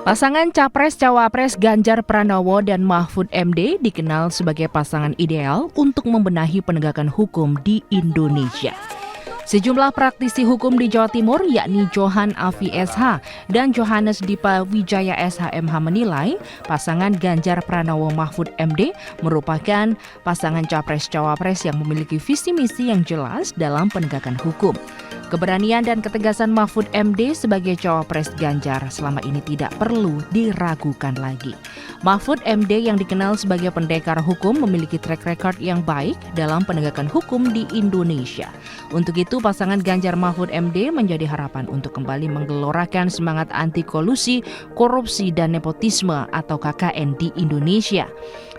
Pasangan Capres-Cawapres Ganjar Pranowo dan Mahfud MD dikenal sebagai pasangan ideal untuk membenahi penegakan hukum di Indonesia. Sejumlah praktisi hukum di Jawa Timur yakni Johan Afi SH dan Johannes Dipa Wijaya SHMH menilai pasangan Ganjar Pranowo Mahfud MD merupakan pasangan Capres-Cawapres yang memiliki visi misi yang jelas dalam penegakan hukum. Keberanian dan ketegasan Mahfud MD sebagai Cawapres Ganjar selama ini tidak perlu diragukan lagi. Mahfud MD yang dikenal sebagai pendekar hukum memiliki track record yang baik dalam penegakan hukum di Indonesia. Untuk itu, pasangan Ganjar Mahfud MD menjadi harapan untuk kembali menggelorakan semangat anti kolusi, korupsi, dan nepotisme atau KKN di Indonesia.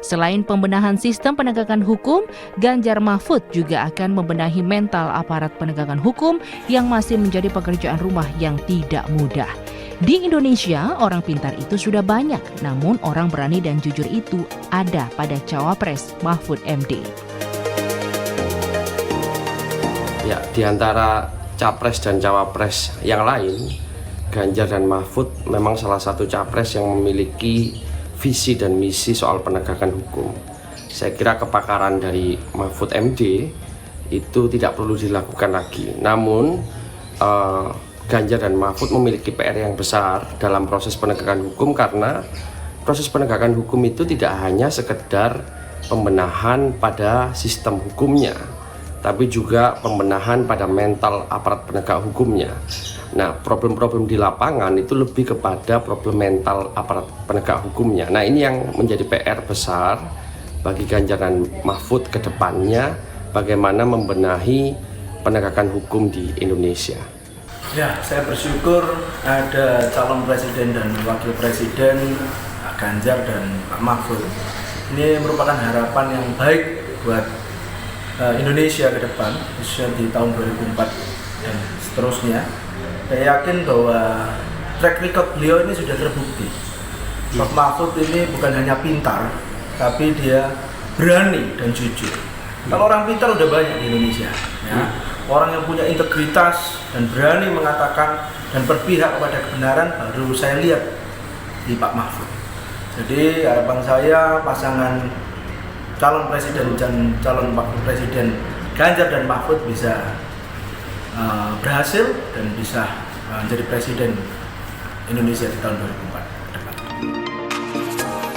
Selain pembenahan sistem penegakan hukum, Ganjar Mahfud juga akan membenahi mental aparat penegakan hukum yang masih menjadi pekerjaan rumah yang tidak mudah. Di Indonesia, orang pintar itu sudah banyak, namun orang berani dan jujur itu ada pada Cawapres Mahfud MD. Ya, di antara Capres dan Cawapres yang lain, Ganjar dan Mahfud memang salah satu Capres yang memiliki visi dan misi soal penegakan hukum. Saya kira kepakaran dari Mahfud MD itu tidak perlu dilakukan lagi. Namun Ganjar dan Mahfud memiliki PR yang besar dalam proses penegakan hukum, karena proses penegakan hukum itu tidak hanya sekedar pembenahan pada sistem hukumnya, tapi juga pembenahan pada mental aparat penegak hukumnya. Nah, problem-problem di lapangan itu lebih kepada problem mental aparat penegak hukumnya. Nah, ini yang menjadi PR besar bagi Ganjar dan Mahfud ke depannya, bagaimana membenahi penegakan hukum di Indonesia. Ya, saya bersyukur ada calon presiden dan wakil presiden Ganjar dan Pak Mahfud. Ini merupakan harapan yang baik buat Indonesia ke depan, khususnya di tahun 2004 dan seterusnya. Saya yakin bahwa track record beliau ini sudah terbukti. Pak Mahfud ini bukan hanya pintar, tapi dia berani dan jujur. Kalau orang pintar udah banyak di Indonesia, ya. Orang yang punya integritas dan berani mengatakan dan berpihak kepada kebenaran baru saya lihat di Pak Mahfud. Jadi harapan saya pasangan calon presiden dan calon wakil presiden Ganjar dan Mahfud bisa berhasil dan bisa menjadi presiden Indonesia di tahun 2004.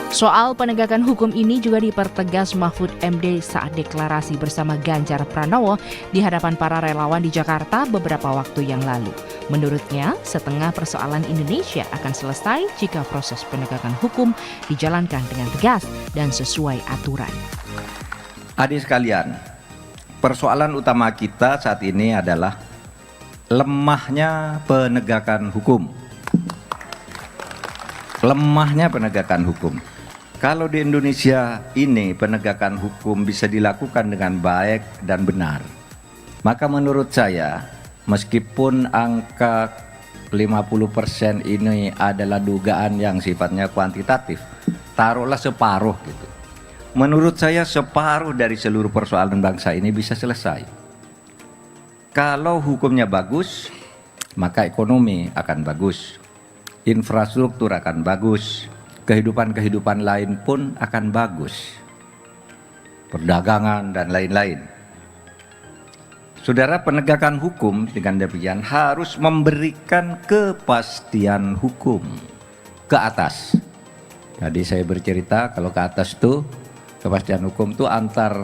Soal penegakan hukum ini juga dipertegas Mahfud MD saat deklarasi bersama Ganjar Pranowo di hadapan para relawan di Jakarta beberapa waktu yang lalu. Menurutnya, setengah persoalan Indonesia akan selesai jika proses penegakan hukum dijalankan dengan tegas dan sesuai aturan. Adik sekalian, persoalan utama kita saat ini adalah lemahnya penegakan hukum. Lemahnya penegakan hukum. Kalau di Indonesia ini penegakan hukum bisa dilakukan dengan baik dan benar, maka menurut saya meskipun angka 50% ini adalah dugaan yang sifatnya kuantitatif, taruhlah separuh gitu. Menurut saya separuh dari seluruh persoalan bangsa ini bisa selesai. Kalau hukumnya bagus, maka ekonomi akan bagus, infrastruktur akan bagus, kehidupan lain pun akan bagus, perdagangan dan lain-lain. Saudara, penegakan hukum dengan demikian harus memberikan kepastian hukum ke atas. Tadi saya bercerita kalau ke atas itu kepastian hukum itu antar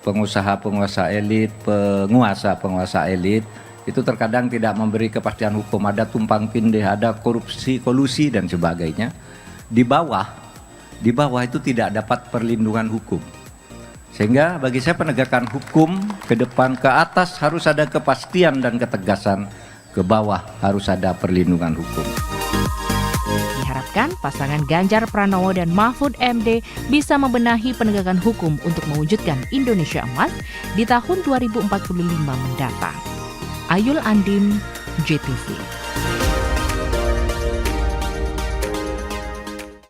pengusaha elit, penguasa elit itu terkadang tidak memberi kepastian hukum, ada tumpang tindih, ada korupsi, kolusi dan sebagainya. Di bawah itu tidak dapat perlindungan hukum. Sehingga bagi saya penegakan hukum ke depan ke atas harus ada kepastian dan ketegasan, ke bawah harus ada perlindungan hukum. Diharapkan pasangan Ganjar Pranowo dan Mahfud MD bisa membenahi penegakan hukum untuk mewujudkan Indonesia emas di tahun 2045 mendatang. Ayul Andin, JTV.